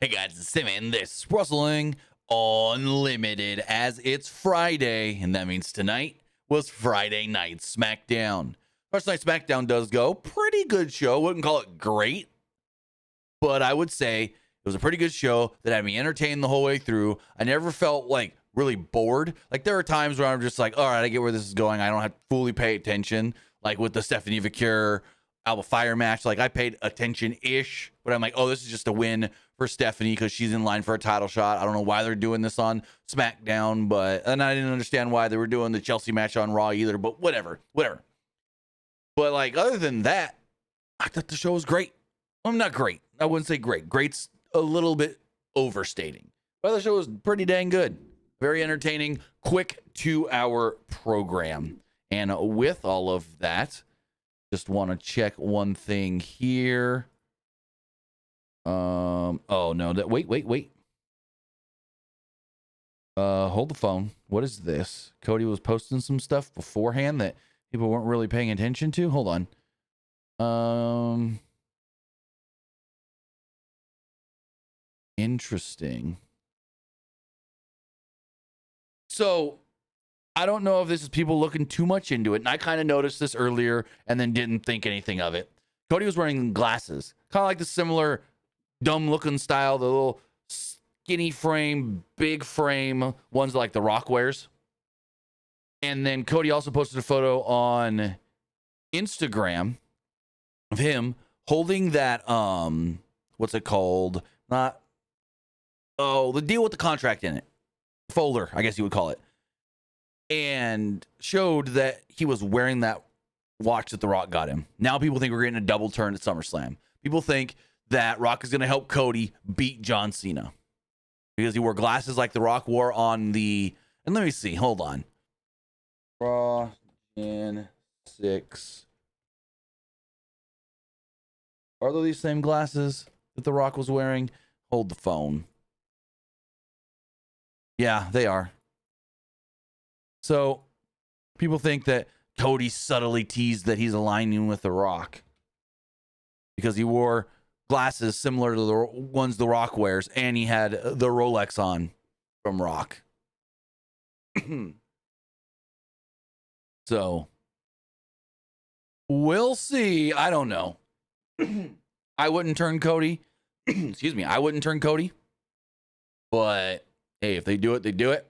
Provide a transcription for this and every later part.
Hey guys, it's Tim, and this is Wrestling Unlimited, as it's Friday, and that means tonight was Friday Night Smackdown. First Night Smackdown does go. Pretty good show. Wouldn't call it great, but I would say it was a pretty good show that had me entertained the whole way through. I never felt like really bored. Like there are times where I'm just like, all right, I get where this is going. I don't have to fully pay attention. Like with the Stephanie Vaquer Alba Fire match, like I paid attention-ish, but I'm like, oh, this is just a win for Stephanie because she's in line for a title shot. I don't know why they're doing this on SmackDown, and I didn't understand why they were doing the Chelsea match on Raw either, but whatever. But like, other than that, I thought the show was great. I'm not great. I wouldn't say great. Great's a little bit overstating, but the show was pretty dang good. Very entertaining, quick 2-hour program. And with all of that, just want to check one thing here. Oh no, wait. Hold the phone. What is this? Cody was posting some stuff beforehand that people weren't really paying attention to. Hold on. Interesting. So I don't know if this is people looking too much into it, and I kind of noticed this earlier and then didn't think anything of it. Cody was wearing glasses, kind of like the similar dumb looking style, the little skinny frame, big frame ones like The Rock wears. And then Cody also posted a photo on Instagram of him holding that, what's it called? The deal with the contract in it. Folder, I guess you would call it. And showed that he was wearing that watch that The Rock got him. Now people think we're getting a double turn at SummerSlam. People think that Rock is going to help Cody beat John Cena because he wore glasses like The Rock wore on the... And let me see. Hold on. Raw Gen 6. Are those these same glasses that The Rock was wearing? Hold the phone. Yeah, they are. So people think that Cody subtly teased that he's aligning with The Rock because he wore glasses similar to the ones The Rock wears, and he had the Rolex on from Rock. So we'll see. I don't know. I wouldn't turn Cody. Excuse me. I wouldn't turn Cody. But hey, if they do it, they do it.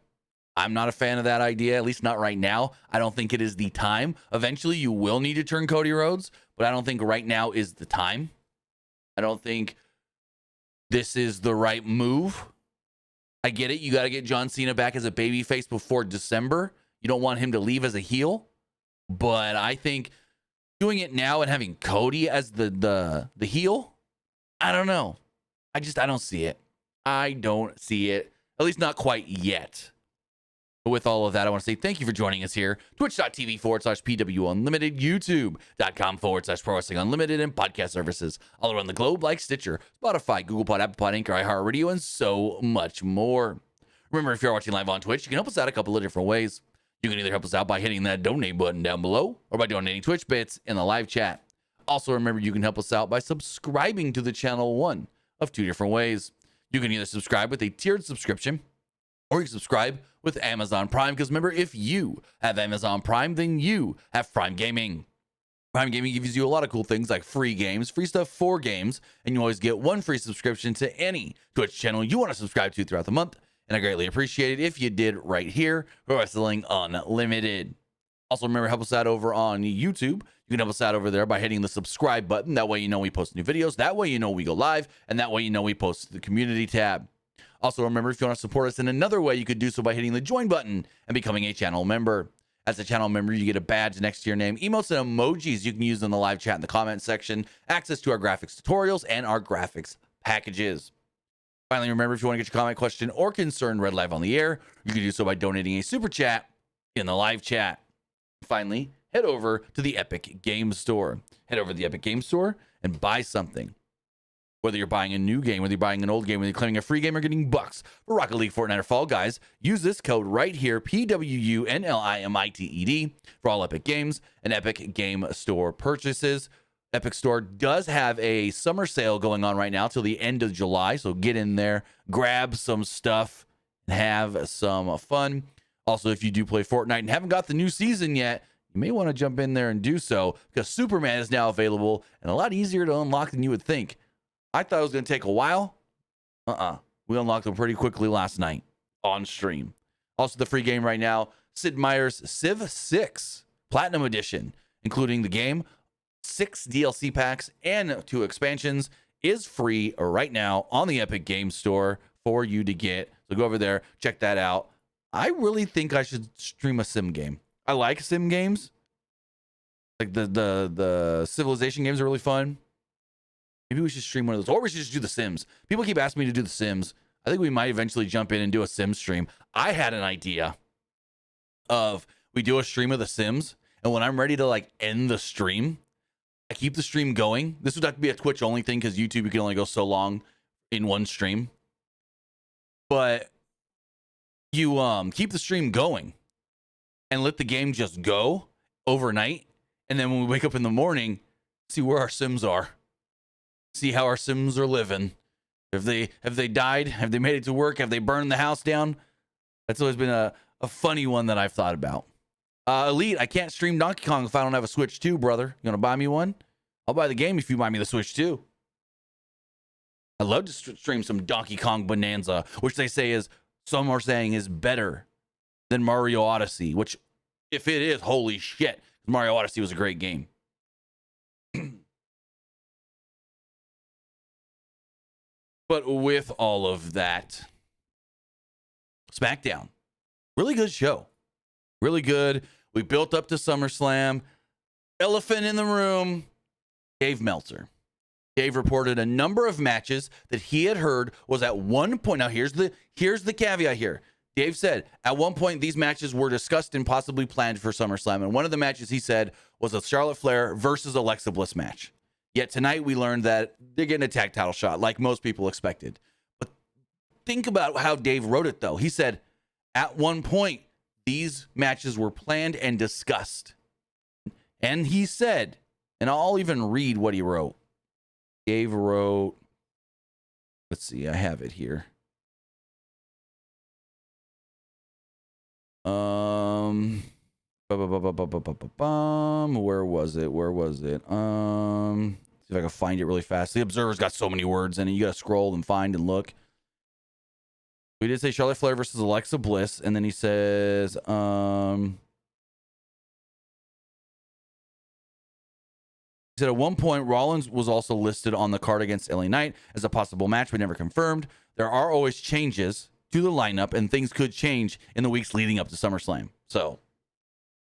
I'm not a fan of that idea, at least not right now. I don't think it is the time. Eventually, you will need to turn Cody Rhodes, but I don't think right now is the time. I don't think this is the right move. I get it. You got to get John Cena back as a babyface before December. You don't want him to leave as a heel. But I think doing it now and having Cody as the heel, I don't know. I don't see it. I don't see it. At least not quite yet. But with all of that, I want to say thank you for joining us here. Twitch.tv/PWU Unlimited, YouTube.com/Pro Wrestling Unlimited, and podcast services all around the globe like Stitcher, Spotify, Google Pod, Apple Pod, Anchor, iHeartRadio, and so much more. Remember, if you're watching live on Twitch, you can help us out a couple of different ways. You can either help us out by hitting that donate button down below or by donating Twitch bits in the live chat. Also, remember, you can help us out by subscribing to the channel one of two different ways. You can either subscribe with a tiered subscription, or you can subscribe with Amazon Prime, because remember, if you have Amazon Prime, then you have Prime Gaming. Prime Gaming gives you a lot of cool things like free games, free stuff for games, and you always get one free subscription to any Twitch channel you want to subscribe to throughout the month, and I greatly appreciate it if you did right here for Wrestling Unlimited. Also, remember, help us out over on YouTube. You can help us out over there by hitting the subscribe button. That way you know we post new videos. That way you know we go live, and that way you know we post to the community tab. Also, remember, if you want to support us in another way, you could do so by hitting the join button and becoming a channel member. As a channel member, you get a badge next to your name, emotes, and emojis you can use in the live chat in the comment section, access to our graphics tutorials, and our graphics packages. Finally, remember, if you want to get your comment, question, or concern read live on the air, you can do so by donating a super chat in the live chat. Finally, head over to the Epic Games Store. Head over to the Epic Games Store and buy something. Whether you're buying a new game, whether you're buying an old game, whether you're claiming a free game or getting bucks for Rocket League, Fortnite, or Fall Guys, use this code right here, PWUNLIMITED, for all Epic Games and Epic Game Store purchases. Epic Store does have a summer sale going on right now till the end of July. So get in there, grab some stuff, and have some fun. Also, if you do play Fortnite and haven't got the new season yet, you may want to jump in there and do so because Superman is now available and a lot easier to unlock than you would think. I thought it was going to take a while. We unlocked them pretty quickly last night on stream. Also, the free game right now, Sid Meier's Civ 6 Platinum Edition, including the game, 6 DLC packs, and 2 expansions, is free right now on the Epic Games Store for you to get. So go over there, check that out. I really think I should stream a sim game. I like sim games. Like the Civilization games are really fun. Maybe we should stream one of those, or we should just do the Sims. People keep asking me to do the Sims. I think we might eventually jump in and do a Sim stream. I had an idea of we do a stream of the Sims, and when I'm ready to like end the stream, I keep the stream going. This would have to be a Twitch only thing because YouTube, you can only go so long in one stream. But you keep the stream going and let the game just go overnight. And then when we wake up in the morning, see where our Sims are. See how our Sims are living. Have they died? Have they made it to work? Have they burned the house down? That's always been a funny one that I've thought about. Elite, I can't stream Donkey Kong if I don't have a Switch 2, brother. You gonna buy me one? I'll buy the game if you buy me the Switch 2. I'd love to stream some Donkey Kong Bonanza, which they say is, some are saying is better than Mario Odyssey, which if it is, holy shit. Mario Odyssey was a great game. But with all of that, Smackdown, really good show. Really good. We built up to SummerSlam. Elephant in the room, Dave Meltzer. Dave reported a number of matches that he had heard was at one point. Now, here's the caveat here. Dave said, at one point, these matches were discussed and possibly planned for SummerSlam. And one of the matches, he said, was a Charlotte Flair versus Alexa Bliss match. Yet tonight, we learned that they're getting a tag title shot, like most people expected. But think about how Dave wrote it, though. He said, at one point, these matches were planned and discussed. And he said, and I'll even read what he wrote. Dave wrote, let's see, I have it here. Where was it? See if I can find it really fast. The Observer's got so many words in it. You got to scroll and find and look. We did say Charlotte Flair versus Alexa Bliss, and then he says, he said at one point Rollins was also listed on the card against LA Knight as a possible match, but never confirmed. There are always changes to the lineup, and things could change in the weeks leading up to SummerSlam. So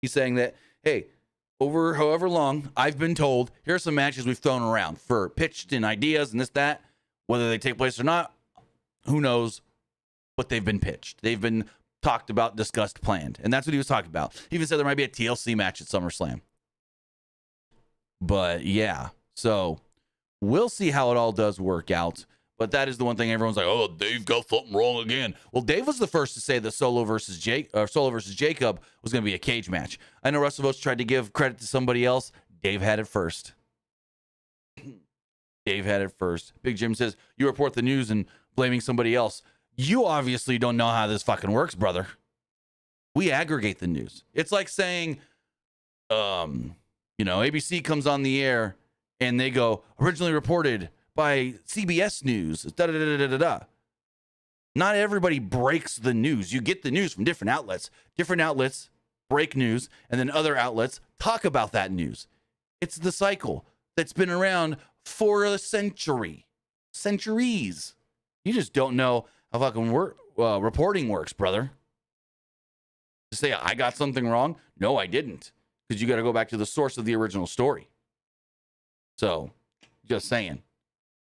he's saying that, hey, over however long I've been told, here are some matches we've thrown around for pitched and ideas and this, that, whether they take place or not, who knows, but they've been pitched. They've been talked about, discussed, planned. And that's what he was talking about. He even said there might be a TLC match at SummerSlam. But yeah, so we'll see how it all does work out. But that is the one thing everyone's like, oh, Dave got something wrong again. Well, Dave was the first to say that Solo versus Jacob was going to be a cage match. I know Russell Votes tried to give credit to somebody else. Dave had it first. Dave had it first. Big Jim says, you report the news and blaming somebody else. You obviously don't know how this fucking works, brother. We aggregate the news. It's like saying, ABC comes on the air and they go, originally reported by CBS News, da-da-da-da-da-da. Not everybody breaks the news. You get the news from different outlets. Different outlets break news, and then other outlets talk about that news. It's the cycle that's been around for a century. Centuries. You just don't know how fucking reporting works, brother. To say, I got something wrong? No, I didn't. Because you got to go back to the source of the original story. So, just saying.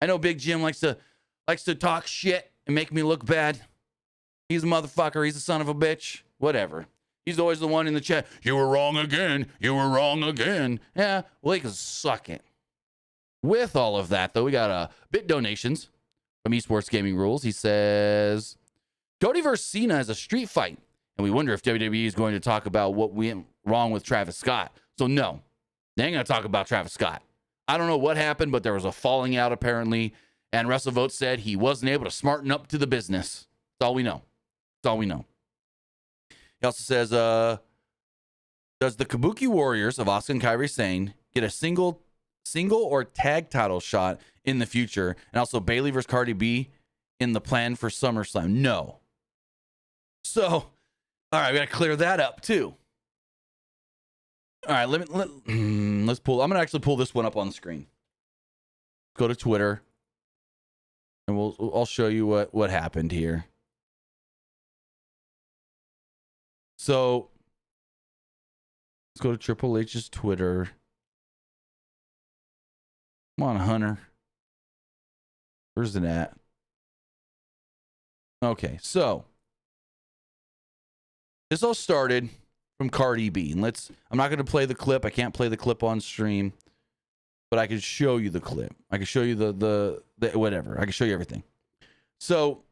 I know Big Jim likes to talk shit and make me look bad. He's a motherfucker. He's a son of a bitch. Whatever. He's always the one in the chat. You were wrong again. You were wrong again. Yeah, well, he can suck it. With all of that, though, we got bit donations from Esports Gaming Rules. He says, Cody versus Cena is a street fight. And we wonder if WWE is going to talk about what went wrong with Travis Scott. So, no. They ain't going to talk about Travis Scott. I don't know what happened, but there was a falling out apparently. And WrestleVote said he wasn't able to smarten up to the business. That's all we know. That's all we know. He also says, does the Kabuki Warriors of Asuka and Kairi Sane get a single or tag title shot in the future? And also Bayley versus Cardi B in the plan for SummerSlam? No. So, all right, we got to clear that up too. All right, let's pull. I'm going to actually pull this one up on the screen. Go to Twitter. And I'll show you what happened here. So let's go to Triple H's Twitter. Come on, Hunter. Where's it at? Okay, so this all started from Cardi B. And I'm not going to play the clip. I can't play the clip on stream. But I can show you the clip. I can show you the whatever. I can show you everything. So,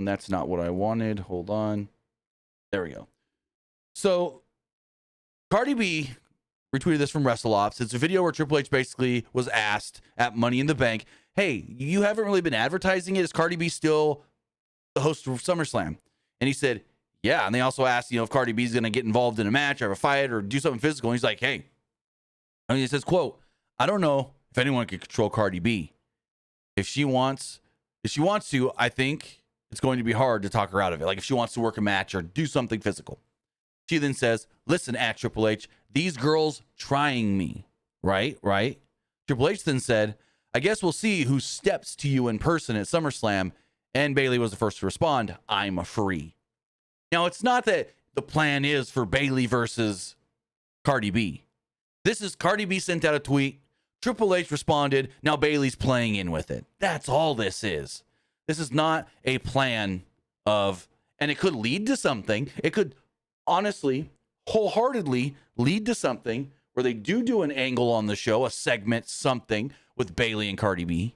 that's not what I wanted. Hold on. There we go. So, Cardi B retweeted this from WrestleOps. It's a video where Triple H basically was asked at Money in the Bank, hey, you haven't really been advertising it. Is Cardi B still the host of SummerSlam? And he said, yeah. And they also asked, if Cardi B's going to get involved in a match or have a fight or do something physical. And he's like, hey. I mean, it says, quote, I don't know if anyone can control Cardi B. If she wants to, I think it's going to be hard to talk her out of it. Like if she wants to work a match or do something physical. She then says, listen, at Triple H, these girls trying me. Right? Triple H then said, I guess we'll see who steps to you in person at SummerSlam. And Bayley was the first to respond, I'm free. Now, it's not that the plan is for Bayley versus Cardi B. This is Cardi B sent out a tweet. Triple H responded. Now Bayley's playing in with it. That's all this is. This is not a plan of, and it could lead to something. It could honestly, wholeheartedly lead to something where they do an angle on the show, a segment, something with Bayley and Cardi B.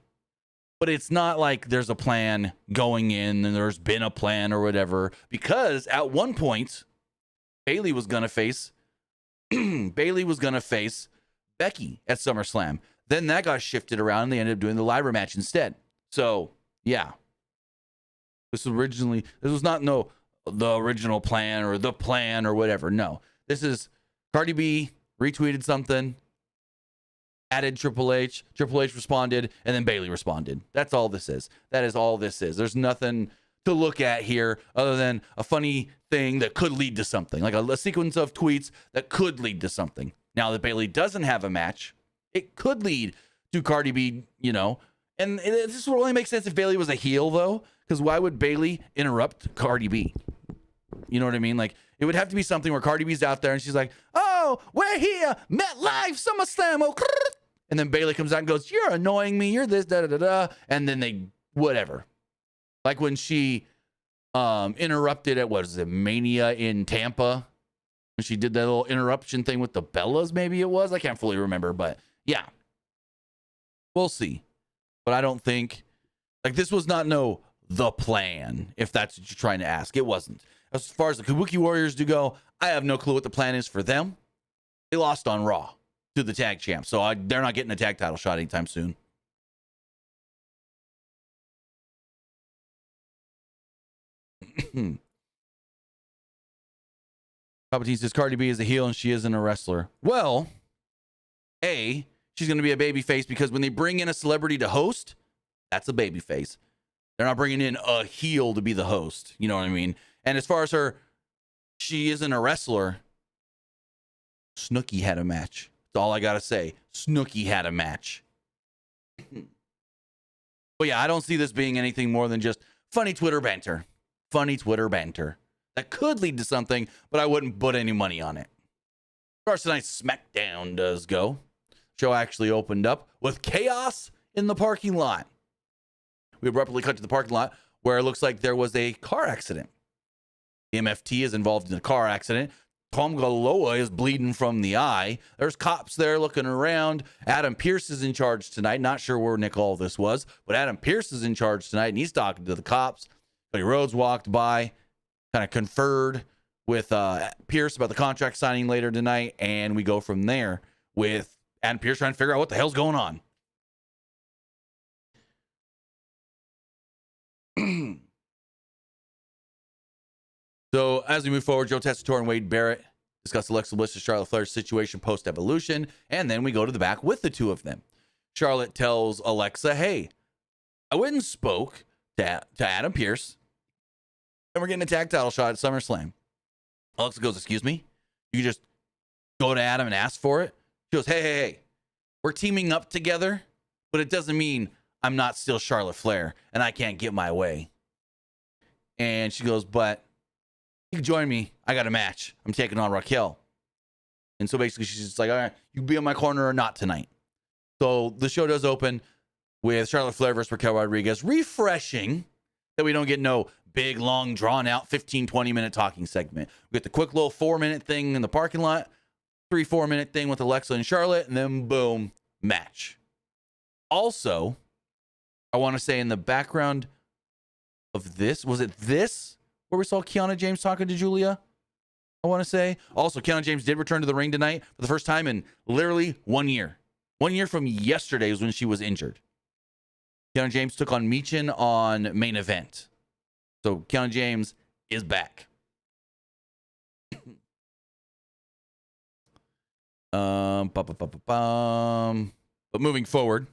But it's not like there's a plan going in and there's been a plan or whatever. Because at one point, Bayley was going to face Becky at SummerSlam. Then that got shifted around and they ended up doing the Lyra match instead. So, yeah. This was not the original plan or the plan or whatever. No. This is Cardi B retweeted something, added Triple H. Triple H responded, and then Bayley responded. That's all this is. That is all this is. There's nothing to look at here other than a funny thing that could lead to something, like a sequence of tweets that could lead to something. Now that Bayley doesn't have a match, it could lead to Cardi B, and this would only make sense if Bayley was a heel, though, because why would Bayley interrupt Cardi B? You know what I mean? Like, it would have to be something where Cardi B's out there and she's like, oh, we're here, MetLife, SummerSlam, oh, and then Bayley comes out and goes, you're annoying me, you're this, da-da-da-da, and then they, whatever. Like when she interrupted at, Mania in Tampa, when she did that little interruption thing with the Bellas, maybe it was. I can't fully remember, but yeah. We'll see. But I don't think, this was not the plan, if that's what you're trying to ask. It wasn't. As far as the Kabuki Warriors do go, I have no clue what the plan is for them. They lost on Raw to the tag champs, so they're not getting a tag title shot anytime soon. Palpatine says Cardi B is a heel and she isn't a wrestler. Well, she's going to be a babyface because when they bring in a celebrity to host, that's a babyface. They're not bringing in a heel to be the host. You know what I mean? And as far as she isn't a wrestler. Snooki had a match. That's all I got to say. Snooki had a match. But yeah, I don't see this being anything more than just funny Twitter banter. Funny Twitter banter. That could lead to something, but I wouldn't put any money on it. As far as tonight's Smackdown does go, show actually opened up with chaos in the parking lot. We abruptly cut to the parking lot where it looks like there was a car accident. The MFT is involved in a car accident. Tom Galoa is bleeding from the eye. There's cops there looking around. Adam Pearce is in charge tonight. Not sure where Nick all this was, but Adam Pearce is in charge tonight, and he's talking to the cops. Cody Rhodes walked by, kind of conferred with Pierce about the contract signing later tonight, and we go from there with Adam Pearce trying to figure out what the hell's going on. So as we move forward, Joe Tessitore and Wade Barrett discuss Alexa Bliss and Charlotte Flair's situation post-evolution, and then we go to the back with the two of them. Charlotte tells Alexa, hey, I went and spoke to Adam Pearce, and we're getting a tag title shot at SummerSlam. Alexa goes, excuse me? You just go to Adam and ask for it? She goes, hey, we're teaming up together, but it doesn't mean I'm not still Charlotte Flair, and I can't get my way. And she goes, but you can join me. I got a match. I'm taking on Raquel. And so basically she's just like, all right, you can be on my corner or not tonight. So the show does open with Charlotte Flair versus Raquel Rodriguez. Refreshing that we don't get no big, long, drawn-out 15, 20-minute talking segment. We get the quick little 4-minute thing in the parking lot, 3-4-minute thing with Alexa and Charlotte, and then boom, match. Also, I want to say in the background of this, was it this where we saw Kiana James talking to Julia? I want to say. Also, Kiana James did return to the ring tonight for the first time in literally 1 year. 1 year from yesterday was when she was injured. Kiana James took on Michin on Main Event. So Kiana James is back. But moving forward,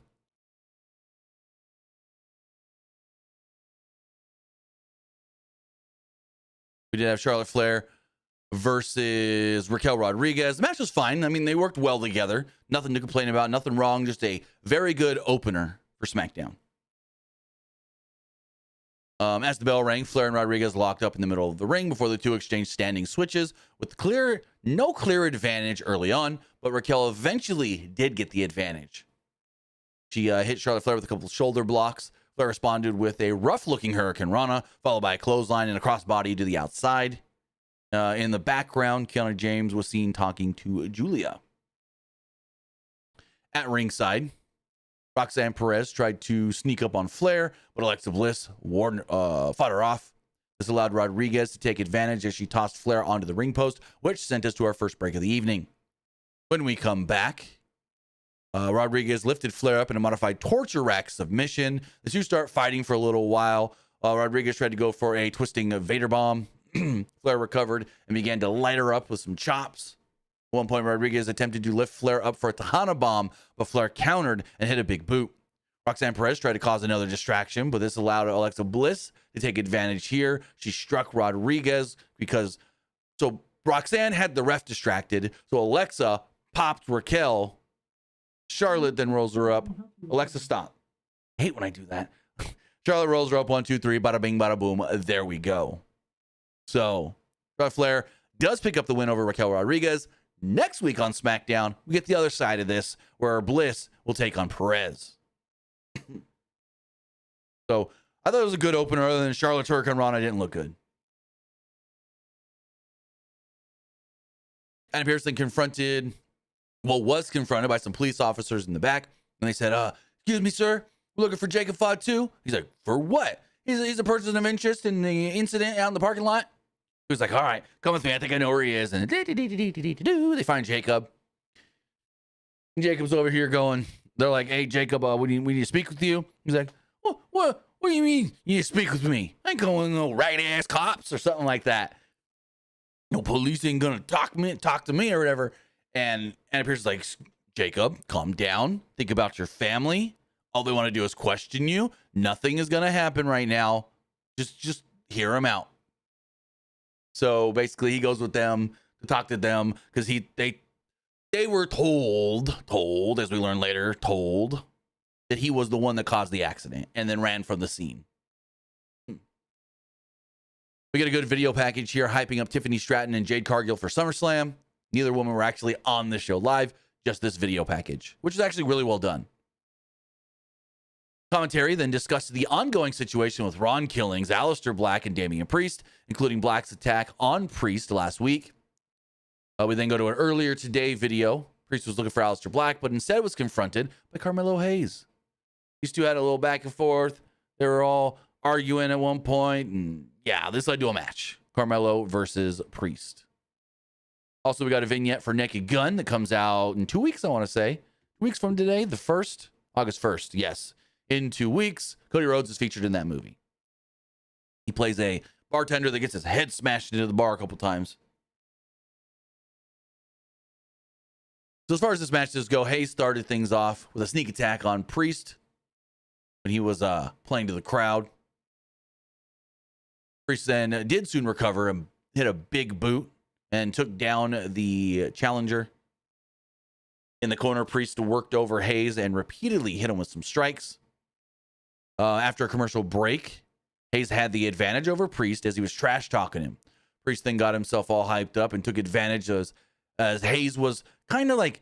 we did have Charlotte Flair versus Raquel Rodriguez. The match was fine. I mean, they worked well together. Nothing to complain about. Nothing wrong. Just a very good opener for SmackDown. As the bell rang, Flair and Rodriguez locked up in the middle of the ring before the two exchanged standing switches with no clear advantage early on, but Raquel eventually did get the advantage. She hit Charlotte Flair with a couple of shoulder blocks. Flair responded with a rough-looking Hurricane Rana, followed by a clothesline and a crossbody to the outside. In the background, Kiana James was seen talking to Julia. At ringside, Roxanne Perez tried to sneak up on Flair, but Alexa Bliss fought her off. This allowed Rodriguez to take advantage as she tossed Flair onto the ring post, which sent us to our first break of the evening. When we come back, Rodriguez lifted Flair up in a modified torture rack submission. The two start fighting for a little while. Rodriguez tried to go for a twisting Vader bomb. Flair recovered and began to light her up with some chops. At one point, Rodriguez attempted to lift Flair up for a Tejana bomb, but Flair countered and hit a big boot. Roxanne Perez tried to cause another distraction, but this allowed Alexa Bliss to take advantage here. She struck Rodriguez so Roxanne had the ref distracted, so Alexa popped Raquel. Charlotte then rolls her up. Alexa, stop. I hate when I do that. Charlotte rolls her up, 1, 2, 3, bada bing, bada boom. There we go. So, Charlotte Flair does pick up the win over Raquel Rodriguez. Next week on SmackDown, we get the other side of this, where Bliss will take on Perez. So, I thought it was a good opener, other than Charlotte's Hurricane Rana didn't look good. Adam Pearce then was confronted by some police officers in the back, and they said, excuse me, sir, we're looking for Jacob Fatu. He's like, for what? He's a person of interest in the incident out in the parking lot. He was like, all right, come with me. I think I know where he is. And they find Jacob. And Jacob's over here going, they're like, hey, Jacob, we need to speak with you. He's like, what do you mean you need to speak with me? I ain't going no ragged-ass cops or something like that. No police ain't going to talk to me or whatever. And Adam Pearce is like, Jacob, calm down. Think about your family. All they want to do is question you. Nothing is going to happen right now. Just hear him out. So basically, he goes with them to talk to them because they were told, as we learn later, that he was the one that caused the accident and then ran from the scene. We get a good video package here hyping up Tiffany Stratton and Jade Cargill for SummerSlam. Neither woman were actually on this show live, just this video package, which is actually really well done. Commentary then discussed the ongoing situation with Ron Killings, Aleister Black, and Damian Priest, including Black's attack on Priest last week. We then go to an earlier today video. Priest was looking for Aleister Black, but instead was confronted by Carmelo Hayes. These two had a little back and forth. They were all arguing at one point, and yeah, this led to a match. Carmelo versus Priest. Also, we got a vignette for Naked Gun that comes out in 2 weeks, I want to say. weeks from today, the 1st, August 1st, yes. In 2 weeks, Cody Rhodes is featured in that movie. He plays a bartender that gets his head smashed into the bar a couple times. So as far as this match does go, Hayes started things off with a sneak attack on Priest when he was playing to the crowd. Priest then did soon recover and hit a big boot and took down the challenger. In the corner, Priest worked over Hayes and repeatedly hit him with some strikes. After a commercial break, Hayes had the advantage over Priest as he was trash talking him. Priest then got himself all hyped up and took advantage as Hayes was kind of like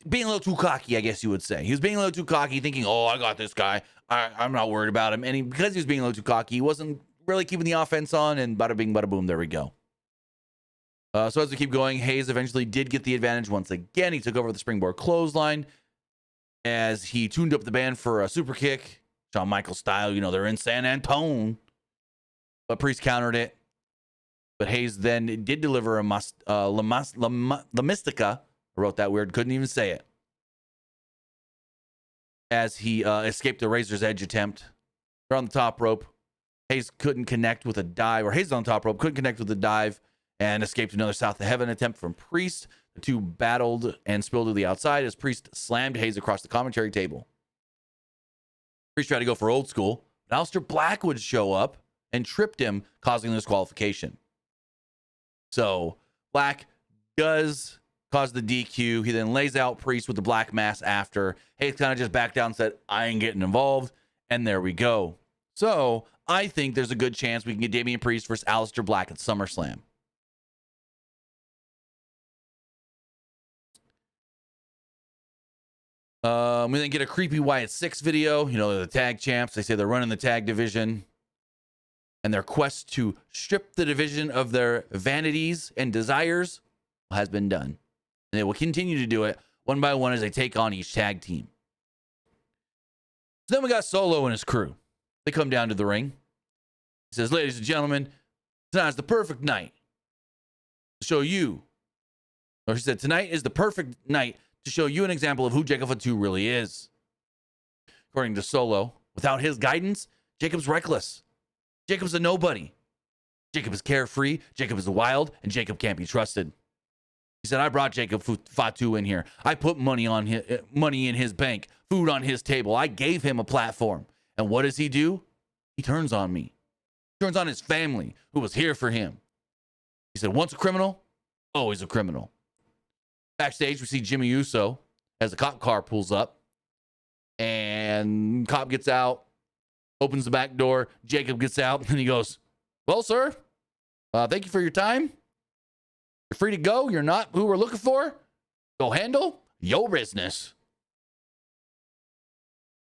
being a little too cocky, I guess you would say. He was being a little too cocky, thinking, oh, I got this guy. I'm not worried about him. And because he was being a little too cocky, he wasn't really keeping the offense on, and bada bing, bada boom, there we go. So as we keep going, Hayes eventually did get the advantage once again. He took over the springboard clothesline as he tuned up the band for a super kick. Shawn Michaels style, you know, they're in San Antone. But Priest countered it. But Hayes then did deliver a La Mystica. I wrote that weird, couldn't even say it. As he escaped the Razor's Edge attempt. They're on the top rope. Hayes couldn't connect with a dive, or Hayes on the top rope, couldn't connect with a dive, and escaped another South of Heaven attempt from Priest. The two battled and spilled to the outside as Priest slammed Hayes across the commentary table. Priest tried to go for old school, but Aleister Black would show up and tripped him, causing the disqualification. So Black does cause the DQ. He then lays out Priest with the black mass after. Hayes kind of just backed down and said, I ain't getting involved. And there we go. So I think there's a good chance we can get Damian Priest versus Aleister Black at SummerSlam. We then get a creepy Wyatt 6 video. You know, they're the tag champs. They say they're running the tag division. And their quest to strip the division of their vanities and desires has been done. And they will continue to do it one by one as they take on each tag team. So then we got Solo and his crew. They come down to the ring. He says, ladies and gentlemen, tonight's the perfect night to show you. Or he said, tonight is the perfect night to show you an example of who Jacob Fatu really is. According to Solo, without his guidance, Jacob's reckless. Jacob's a nobody. Jacob is carefree, Jacob is wild, and Jacob can't be trusted. He said, I brought Jacob Fatu in here. I put money in his bank, food on his table. I gave him a platform. And what does he do? He turns on me. He turns on his family, who was here for him. He said, once a criminal, always a criminal. Backstage, we see Jimmy Uso as the cop car pulls up. And cop gets out, opens the back door. Jacob gets out, and he goes, well, sir, thank you for your time. You're free to go. You're not who we're looking for. Go handle your business.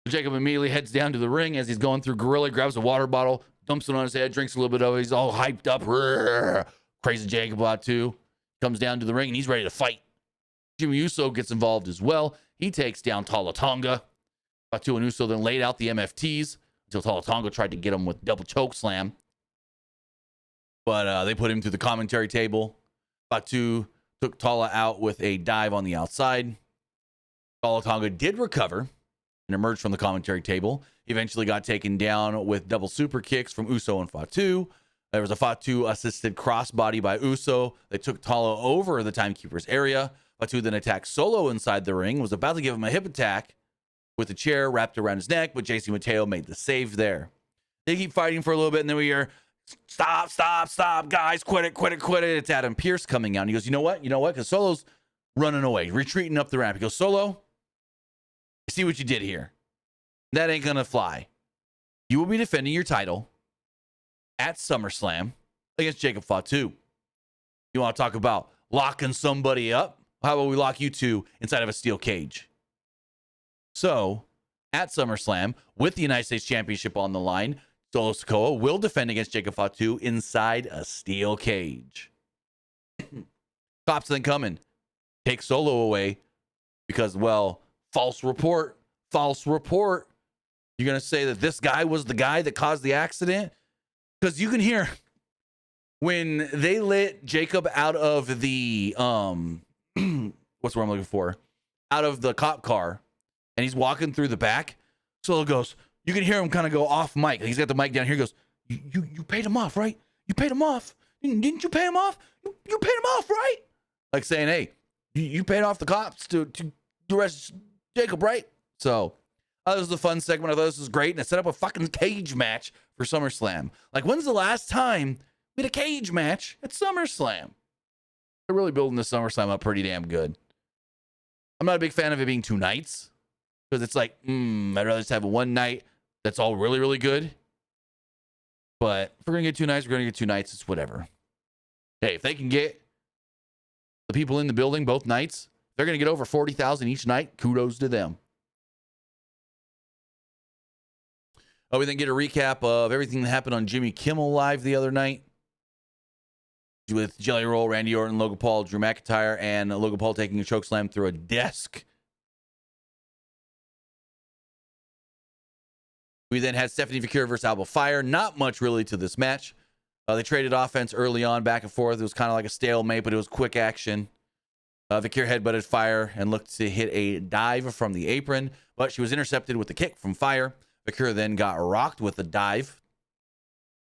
Jacob immediately heads down to the ring as he's going through Gorilla, grabs a water bottle, dumps it on his head, drinks a little bit of it. He's all hyped up. Crazy Jacob Fatu comes down to the ring, and he's ready to fight. Jimmy Uso gets involved as well. He takes down Tala Tonga. Fatu and Uso then laid out the MFTs until Tala Tonga tried to get him with double choke slam. But they put him through the commentary table. Fatu took Tala out with a dive on the outside. Tala Tonga did recover and emerged from the commentary table. He eventually got taken down with double super kicks from Uso and Fatu. There was a Fatu assisted crossbody by Uso that took Tala over the timekeeper's area. Fatu then attacked Solo inside the ring, was about to give him a hip attack with a chair wrapped around his neck, but JC Mateo made the save there. They keep fighting for a little bit, and then we hear, stop, guys, quit it. It's Adam Pearce coming out. And he goes, you know what? Because Solo's running away, retreating up the ramp. He goes, Solo, I see what you did here. That ain't going to fly. You will be defending your title at SummerSlam against Jacob Fatu. You want to talk about locking somebody up? How about we lock you two inside of a steel cage? So, at SummerSlam, with the United States Championship on the line, Solo Sikoa will defend against Jacob Fatu inside a steel cage. Cops then come and take Solo away because, well, false report. You're going to say that this guy was the guy that caused the accident? Because you can hear when they let Jacob out of the, what's the word I'm looking for? out of the cop car and he's walking through the back. Solo goes, you can hear him kind of go off mic. He's got the mic down here. He goes, you paid him off, right? You paid him off. Didn't you pay him off? You paid him off, right? Like saying, hey, you paid off the cops to arrest Jacob, right? So this was a fun segment. I thought this was great. And it set up a fucking cage match for SummerSlam. Like, when's the last time we had a cage match at SummerSlam? They're really building this SummerSlam up pretty damn good. I'm not a big fan of it being 2 nights. Because it's like, I'd rather just have one night that's all really, really good. But if we're going to get 2 nights, we're going to get 2 nights. It's whatever. Hey, if they can get the people in the building both nights, they're going to get over 40,000 each night. Kudos to them. We then get a recap of everything that happened on Jimmy Kimmel Live the other night. With Jelly Roll, Randy Orton, Logan Paul, Drew McIntyre, and Logan Paul taking a chokeslam through a desk. We then had Stephanie Vaquer versus Alba Fire. Not much really to this match. They traded offense early on, back and forth. It was kind of like a stalemate, but it was quick action. Vaquer headbutted Fire and looked to hit a dive from the apron, but she was intercepted with a kick from Fire. Vaquer then got rocked with a dive.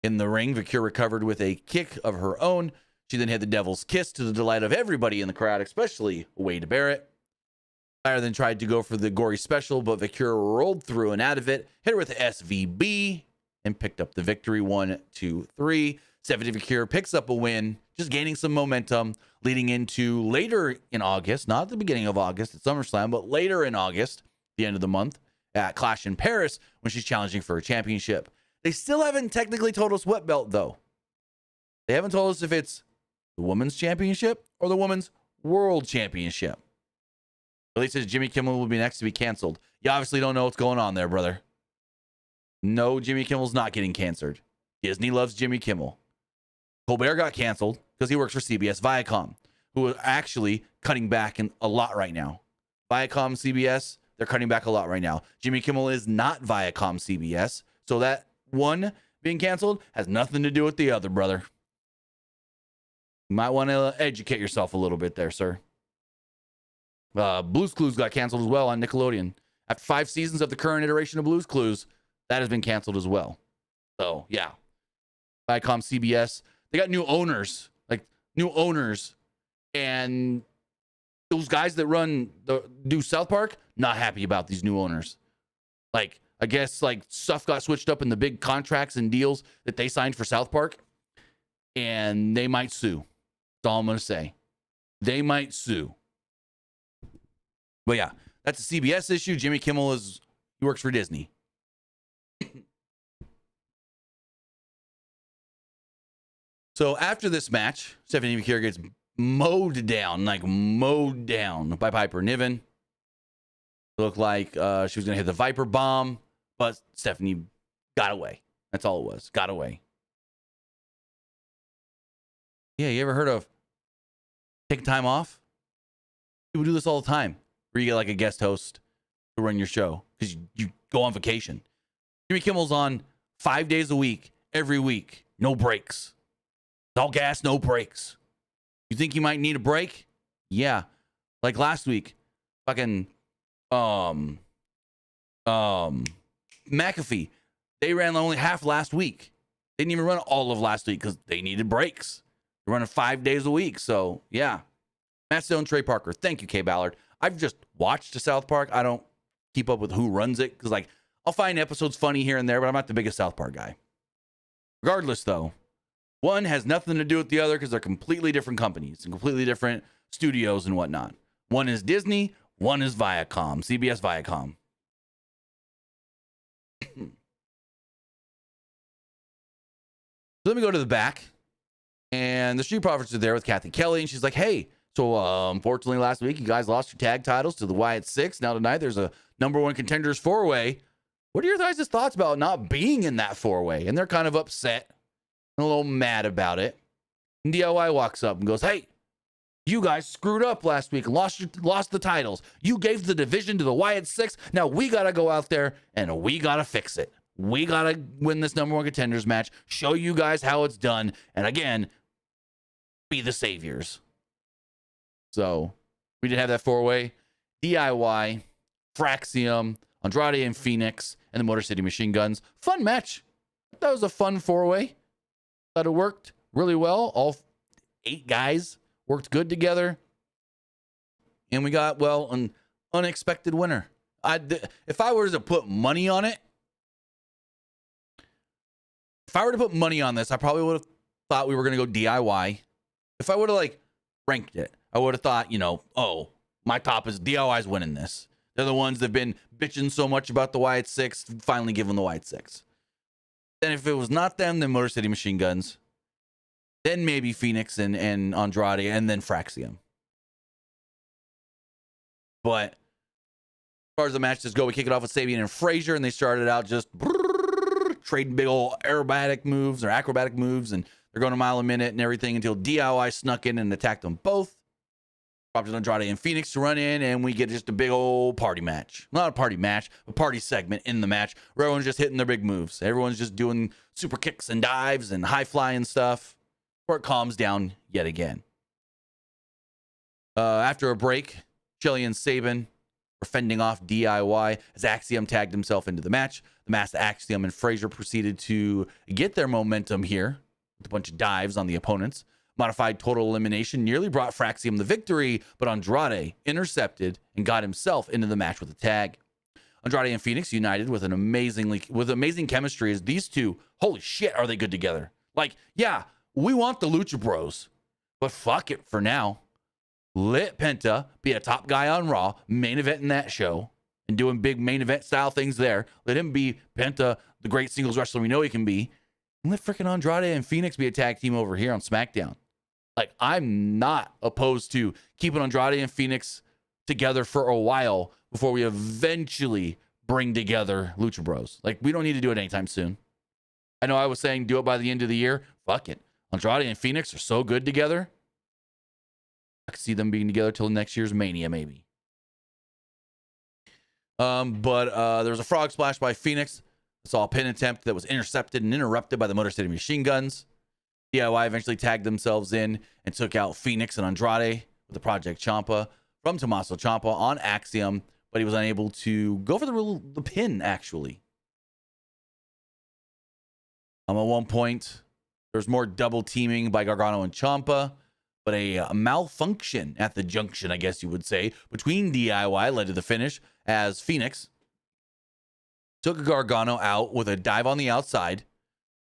In the ring, Vaquer recovered with a kick of her own. She then hit the Devil's Kiss to the delight of everybody in the crowd, especially Wade Barrett. Fire then tried to go for the gory special, but Vaquer rolled through and out of it, hit her with the SVB, and picked up the victory. 1, 2, 3. Stephanie Vaquer picks up a win, just gaining some momentum, leading into later in August, not at the beginning of August at SummerSlam, but later in August, the end of the month, at Clash in Paris, when she's challenging for a championship. They still haven't technically told us what belt, though. They haven't told us if it's the Women's Championship or the Women's World Championship. At least says Jimmy Kimmel will be next to be canceled. You obviously don't know what's going on there, brother. No, Jimmy Kimmel's not getting canceled. Disney loves Jimmy Kimmel. Colbert got canceled because he works for CBS Viacom, who are actually cutting back a lot right now. Viacom, CBS, they're cutting back a lot right now. Jimmy Kimmel is not Viacom, CBS, so that one being canceled has nothing to do with the other, brother. You might want to educate yourself a little bit there, sir. Blue's Clues got canceled as well on Nickelodeon. After 5 seasons of the current iteration of Blue's Clues, that has been canceled as well. So, yeah. Viacom, CBS, they got new owners. And those guys that do South Park, not happy about these new owners. Like, I guess, like, stuff got switched up in the big contracts and deals that they signed for South Park. And they might sue. That's all I'm going to say. They might sue. But yeah, that's a CBS issue. Jimmy Kimmel he works for Disney. So after this match, Stephanie Vaquer gets mowed down by Piper Niven. It looked like she was going to hit the Viper Bomb, but Stephanie got away. That's all it was. Got away. Yeah, you ever heard of taking time off? People do this all the time. Where you get like a guest host to run your show because you go on vacation. Jimmy Kimmel's on 5 days a week, every week, no breaks. It's all gas, no breaks. You think you might need a break? Yeah. Like last week, fucking McAfee. They ran only half last week. They didn't even run all of last week because they needed breaks. They're running 5 days a week. So yeah. Matt Stone, Trey Parker. Thank you, Kay Ballard. I've just watched South Park. I don't keep up with who runs it because, like, I'll find episodes funny here and there, but I'm not the biggest South Park guy. Regardless, though, one has nothing to do with the other because they're completely different companies and completely different studios and whatnot. One is Disney, one is Viacom, CBS Viacom. So let me go to the back, and the Street Profits are there with Kathy Kelly, and she's like, hey, so, unfortunately, last week, you guys lost your tag titles to the Wyatt Six. Now, tonight, there's a number one contenders 4-way. What are your guys' thoughts about not being in that 4-way? And they're kind of upset and a little mad about it. And DIY walks up and goes, hey, you guys screwed up last week and lost the titles. You gave the division to the Wyatt Six. Now, we got to go out there and we got to fix it. We got to win this number one contenders match, show you guys how it's done, and again, be the saviors. So we did have that 4-way. DIY, Fraxium, Andrade and Phoenix, and the Motor City Machine Guns. Fun match. That was a fun 4-way. Thought it worked really well. All 8 guys worked good together. And we got, well, an unexpected winner. If I were to put money on it, if I were to put money on this, I probably would have thought we were going to go DIY. If I would have, like, ranked it, I would have thought, you know, oh, my top is DIY's winning this. They're the ones that have been bitching so much about the Wyatt 6, finally give them the Wyatt 6. Then if it was not them, then Motor City Machine Guns. Then maybe Phoenix and Andrade, and then Fraxium. But as far as the matches go, we kick it off with Sabian and Frazier, and they started out just trading big old acrobatic moves, and they're going a mile a minute and everything until DIY snuck in and attacked them both. Dropped Andrade and Phoenix to run in, and we get just a big old party match. Not a party match, a party segment in the match where everyone's just hitting their big moves. Everyone's just doing super kicks and dives and high flying stuff before it calms down yet again. After a break, Shelly and Sabin were fending off DIY as Axiom tagged himself into the match. The masked Axiom and Frazier proceeded to get their momentum here with a bunch of dives on the opponents. Modified total elimination nearly brought Fraxium the victory, but Andrade intercepted and got himself into the match with a tag. Andrade and Phoenix united with amazing chemistry as these two, holy shit, are they good together. Like, yeah, we want the Lucha Bros, but fuck it for now. Let Penta be a top guy on Raw, main event in that show, and doing big main event style things there. Let him be Penta, the great singles wrestler we know he can be. And let freaking Andrade and Phoenix be a tag team over here on SmackDown. Like, I'm not opposed to keeping Andrade and Phoenix together for a while before we eventually bring together Lucha Bros. Like, we don't need to do it anytime soon. I know I was saying do it by the end of the year. Fuck it. Andrade and Phoenix are so good together. I could see them being together till next year's Mania, maybe. But there was a frog splash by Phoenix. I saw a pin attempt that was intercepted and interrupted by the Motor City Machine Guns. DIY eventually tagged themselves in and took out Phoenix and Andrade with the Project Ciampa from Tommaso Ciampa on Axiom, but he was unable to go for the pin, actually. At one point, there was more double teaming by Gargano and Ciampa, but a malfunction at the junction, I guess you would say, between DIY led to the finish as Phoenix took Gargano out with a dive on the outside.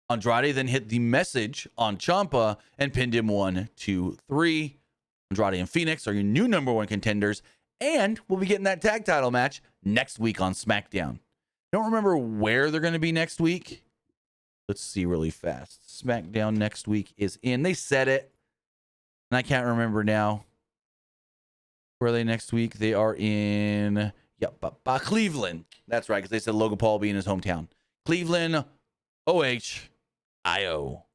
Andrade then hit the message on Ciampa and pinned him 1, 2, 3. Andrade and Phoenix are your new number 1 contenders, and we'll be getting that tag title match next week on SmackDown. Don't remember where they're going to be next week. Let's see really fast. SmackDown next week is in. They said it, and I can't remember now. Where are they next week? They are in Cleveland. That's right, because they said Logan Paul will be in his hometown. Cleveland, Ohio.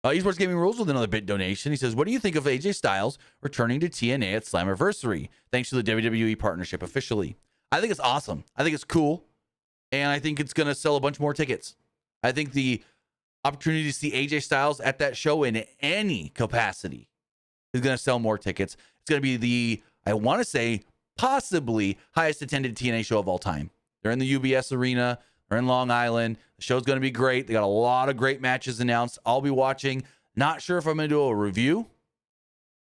Esports Gaming Rules with another bit donation. He says, what do you think of AJ Styles returning to TNA at Slammiversary? Thanks to the WWE partnership officially. I think it's awesome. I think it's cool. And I think it's going to sell a bunch more tickets. I think the opportunity to see AJ Styles at that show in any capacity is going to sell more tickets. It's going to be the, I want to say, possibly highest attended TNA show of all time. They're in the UBS Arena. They're in Long Island. The show's going to be great. They got a lot of great matches announced. I'll be watching. Not sure if I'm going to do a review,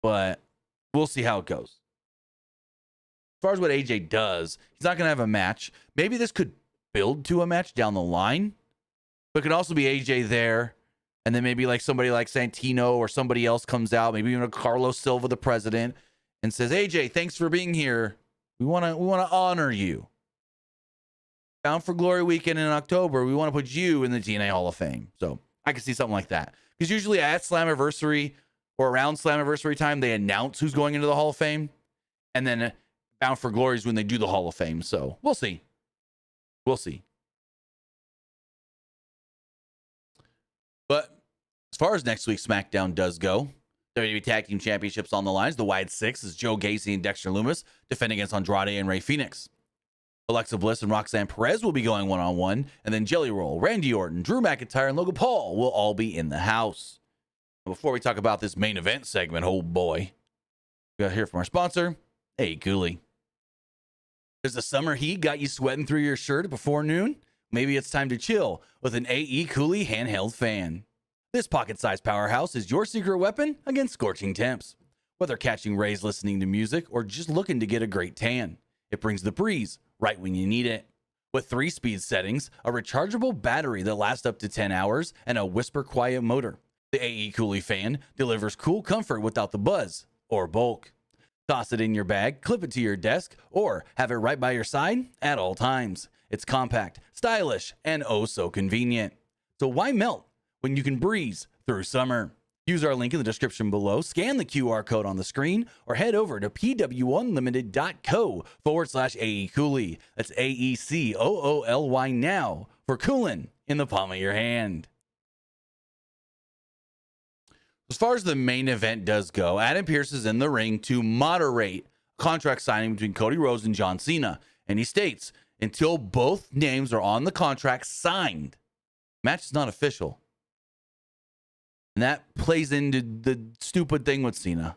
but we'll see how it goes. As far as what AJ does, he's not going to have a match. Maybe this could build to a match down the line, but it could also be AJ there, and then maybe like somebody like Santino or somebody else comes out, maybe even a Carlos Silva, the president, and says, AJ, thanks for being here. We want to honor you. Bound for Glory weekend in October, we want to put you in the TNA Hall of Fame. So I could see something like that. Because usually at Slammiversary or around Slammiversary time, they announce who's going into the Hall of Fame. And then Bound for Glory is when they do the Hall of Fame. So we'll see. We'll see. But as far as next week's SmackDown does go, WWE Tag Team Championships on the lines. The Wyatt Six is Joe Gacy and Dexter Lumis defending against Andrade and Rey Fenix. Alexa Bliss and Roxanne Perez will be going one-on-one, and then Jelly Roll, Randy Orton, Drew McIntyre, and Logan Paul will all be in the house. Before we talk about this main event segment, oh boy, we got to hear from our sponsor, AE Cooley. Does the summer heat got you sweating through your shirt before noon? Maybe it's time to chill with an AE Cooley handheld fan. This pocket-sized powerhouse is your secret weapon against scorching temps. Whether catching rays listening to music or just looking to get a great tan, it brings the breeze right when you need it. With 3-speed settings, a rechargeable battery that lasts up to 10 hours, and a whisper-quiet motor, the AE Cooley fan delivers cool comfort without the buzz or bulk. Toss it in your bag, clip it to your desk, or have it right by your side at all times. It's compact, stylish, and oh so convenient. So why melt when you can breeze through summer? Use our link in the description below, scan the QR code on the screen, or head over to pwunlimited.co/AE Cooley. That's AECOOLY now for cooling in the palm of your hand. As far as the main event does go, Adam Pearce is in the ring to moderate contract signing between Cody Rhodes and John Cena. And he states, until both names are on the contract signed, match is not official. And that plays into the stupid thing with Cena.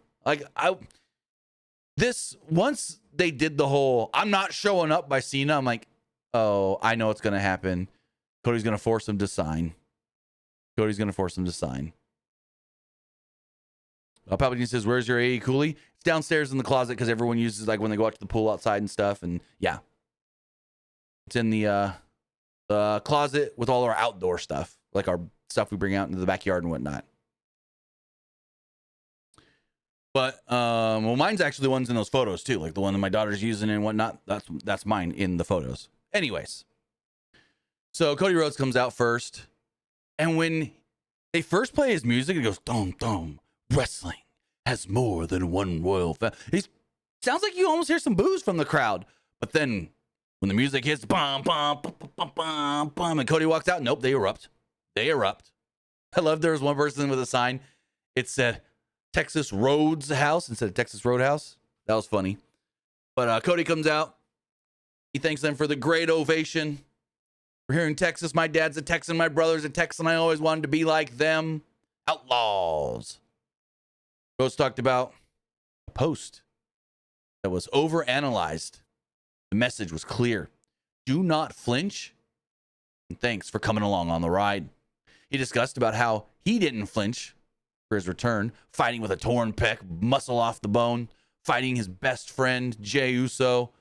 Once they did the whole, I'm not showing up by Cena, I'm like, oh, I know what's going to happen. Cody's going to force him to sign. Palpatine says, where's your AE Cooley? It's downstairs in the closet because everyone uses, like, when they go out to the pool outside and stuff. And yeah, it's in the closet with all our outdoor stuff, like our stuff we bring out into the backyard and whatnot. But well, mine's actually the ones in those photos too, like the one that my daughter's using and whatnot. That's mine in the photos. Anyways, so Cody Rhodes comes out first, and when they first play his music, it goes dum dum. Wrestling has more than one royal family. Sounds like you almost hear some boos from the crowd, but then when the music hits, bum bum bum bum bum bum, and Cody walks out, nope, they erupt. I love there was one person with a sign. It said Texas Roads House instead of Texas Roadhouse. That was funny. But Cody comes out. He thanks them for the great ovation. We're here in Texas. My dad's a Texan. My brother's a Texan. I always wanted to be like them. Outlaws. Rhodes talked about a post that was overanalyzed. The message was clear. Do not flinch. And thanks for coming along on the ride. He discussed about how he didn't flinch for his return, fighting with a torn pec, muscle off the bone, fighting his best friend, Jey Uso,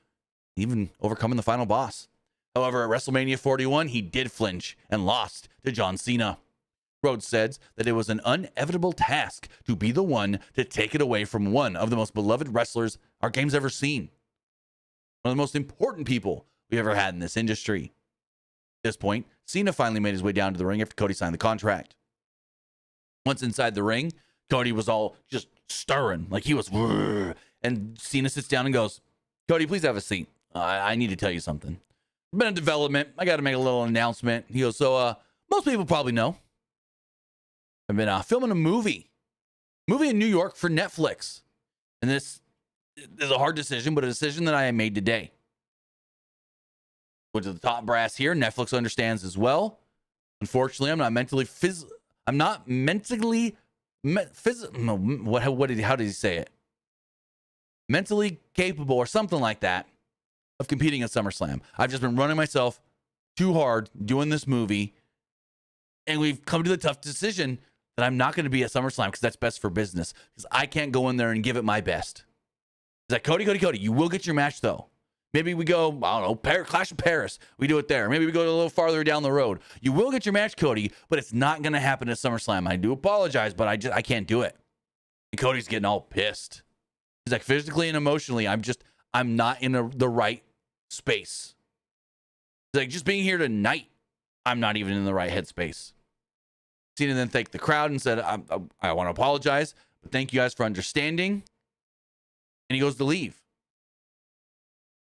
even overcoming the final boss. However, at WrestleMania 41, he did flinch and lost to John Cena. Rhodes said that it was an inevitable task to be the one to take it away from one of the most beloved wrestlers our game's ever seen. One of the most important people we've ever had in this industry. At this point, Cena finally made his way down to the ring after Cody signed the contract. Once inside the ring, Cody was all just stirring, like he was, and Cena sits down and goes, Cody, please have a seat. I need to tell you something. It's been a development. I got to make a little announcement. He goes, so most people probably know I've been filming a movie in New York for Netflix. And this is a hard decision, but a decision that I made today. Went to the top brass here. Netflix understands as well. Unfortunately, how did he say it? Mentally capable or something like that of competing at SummerSlam. I've just been running myself too hard doing this movie. And we've come to the tough decision that I'm not going to be at SummerSlam because that's best for business. Because I can't go in there and give it my best. He's like, Cody, you will get your match though. Maybe we go, I don't know, Clash of Paris. We do it there. Maybe we go a little farther down the road. You will get your match, Cody, but it's not going to happen at SummerSlam. I do apologize, but I can't do it. And Cody's getting all pissed. He's like, physically and emotionally, I'm not in the right space. He's like, just being here tonight, I'm not even in the right headspace. Cena then thanked the crowd and said, I want to apologize, but thank you guys for understanding. And he goes to leave.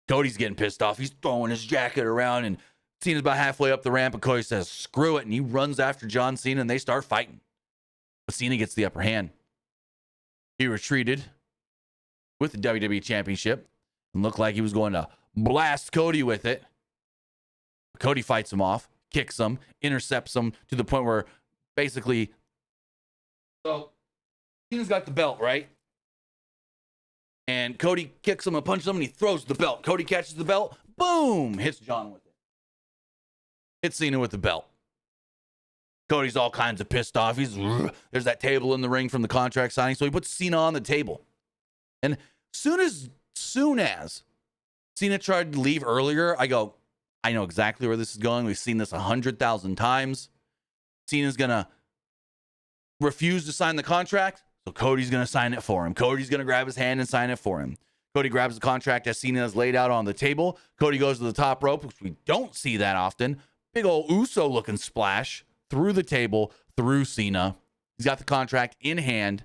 Cody's getting pissed off. He's throwing his jacket around, and Cena's about halfway up the ramp, and Cody says, screw it, and he runs after John Cena, and they start fighting. But Cena gets the upper hand. He retreated with the WWE Championship and looked like he was going to blast Cody with it. Cody fights him off, kicks him, intercepts him to the point where basically, so Cena's got the belt, right? And Cody kicks him and punches him, and he throws the belt. Cody catches the belt. Boom! Hits John with it. Hits Cena with the belt. Cody's all kinds of pissed off. There's that table in the ring from the contract signing, so he puts Cena on the table. And soon as Cena tried to leave earlier, I go, I know exactly where this is going. We've seen this 100,000 times. Cena's going to refuse to sign the contract, so Cody's going to sign it for him. Cody's going to grab his hand and sign it for him. Cody grabs the contract as Cena is laid out on the table. Cody goes to the top rope, which we don't see that often. Big old Uso-looking splash through the table, through Cena. He's got the contract in hand.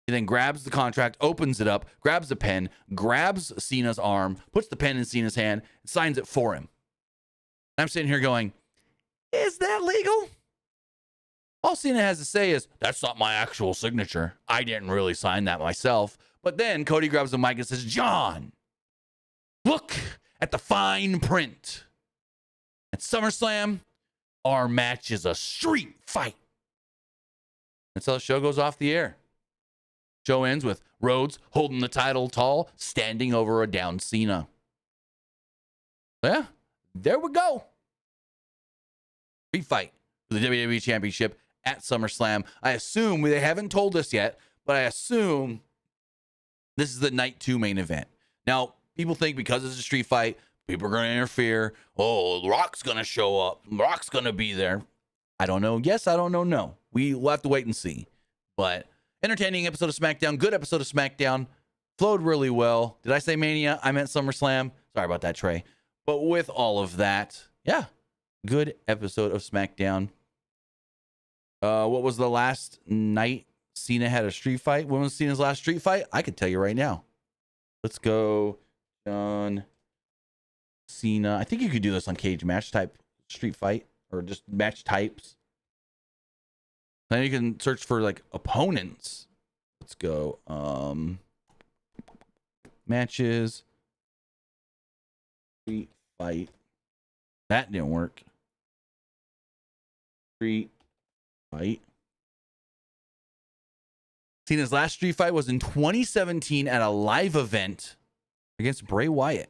He then grabs the contract, opens it up, grabs the pen, grabs Cena's arm, puts the pen in Cena's hand, and signs it for him. I'm sitting here going, is that legal? All Cena has to say is, that's not my actual signature. I didn't really sign that myself. But then Cody grabs the mic and says, John, look at the fine print. At SummerSlam, our match is a street fight. That's how the show goes off the air. Show ends with Rhodes holding the title tall, standing over a down Cena. Yeah, there we go. Street fight for the WWE Championship at SummerSlam. I assume, they haven't told us yet, but I assume this is the night 2 main event. Now, people think because it's a street fight, people are going to interfere. Oh, Rock's going to show up. Rock's going to be there. I don't know. Yes, I don't know. No. We'll have to wait and see. But entertaining episode of SmackDown. Good episode of SmackDown. Flowed really well. Did I say Mania? I meant SummerSlam. Sorry about that, Trey. But with all of that, yeah, good episode of SmackDown. What was the last night Cena had a street fight? When was Cena's last street fight? I could tell you right now. Let's go John Cena. I think you could do this on cage match type street fight or just match types. Then you can search for like opponents. Let's go matches street fight. That didn't work. Street fight. Cena's last street fight was in 2017 at a live event against Bray Wyatt.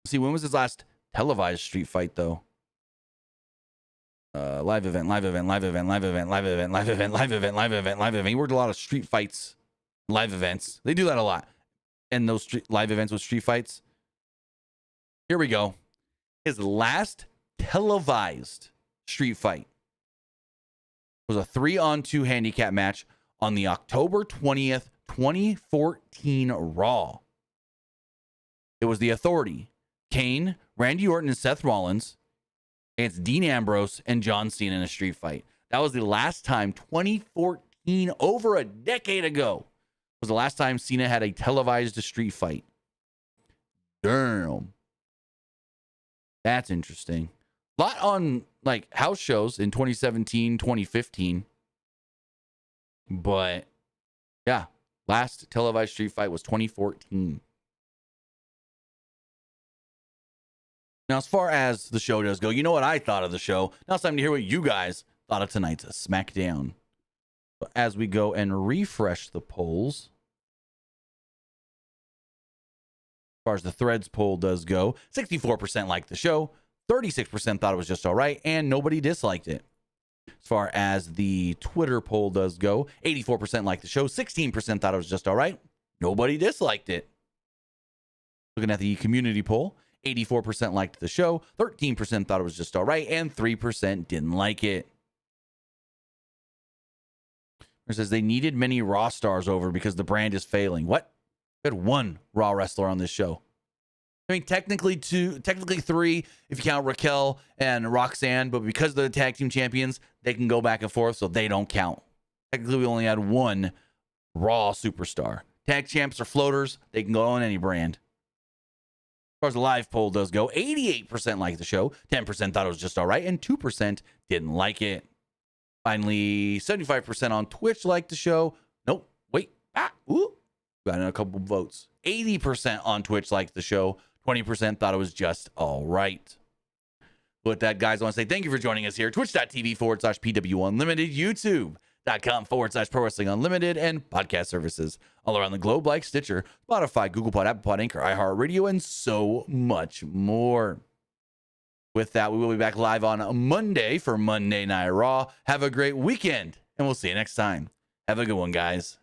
See, when was his last televised street fight, though? Live event. He worked a lot of street fights, live events. They do that a lot. And those live events with street fights. Here we go. His last televised street fight was a 3-on-2 handicap match on the October 20th, 2014 Raw. It was the Authority, Kane, Randy Orton, and Seth Rollins against Dean Ambrose and John Cena in a street fight. That was the last time, 2014, over a decade ago, was the last time Cena had a televised street fight. Damn. That's interesting. A lot on like house shows in 2017, 2015. But yeah, last televised street fight was 2014. Now, as far as the show does go, you know what I thought of the show. Now it's time to hear what you guys thought of tonight's SmackDown. So as we go and refresh the polls, as far as the Threads poll does go, 64% liked the show, 36% thought it was just all right, and nobody disliked it. As far as the Twitter poll does go, 84% liked the show, 16% thought it was just all right, nobody disliked it. Looking at the community poll, 84% liked the show, 13% thought it was just all right, and 3% didn't like it. It says they needed many Raw stars over because the brand is failing. What? We had one Raw wrestler on this show. I mean, technically three if you count Raquel and Roxanne, but because they're the tag team champions, they can go back and forth, so they don't count. Technically, we only had one Raw superstar. Tag champs are floaters. They can go on any brand. As far as the live poll does go, 88% liked the show, 10% thought it was just all right, and 2% didn't like it. Finally, 75% on Twitch liked the show. Nope, wait, got in a couple votes. 80% on Twitch liked the show, 20% thought it was just all right. With that, guys, I want to say thank you for joining us here. Twitch.tv/PWU Unlimited, YouTube patreon.com/Pro Wrestling Unlimited, and podcast services all around the globe like Stitcher, Spotify, Google Pod, Apple Pod, Anchor, iHeartRadio, and so much more. With that, we will be back live on Monday for Monday Night Raw. Have a great weekend, and we'll see you next time. Have a good one, guys.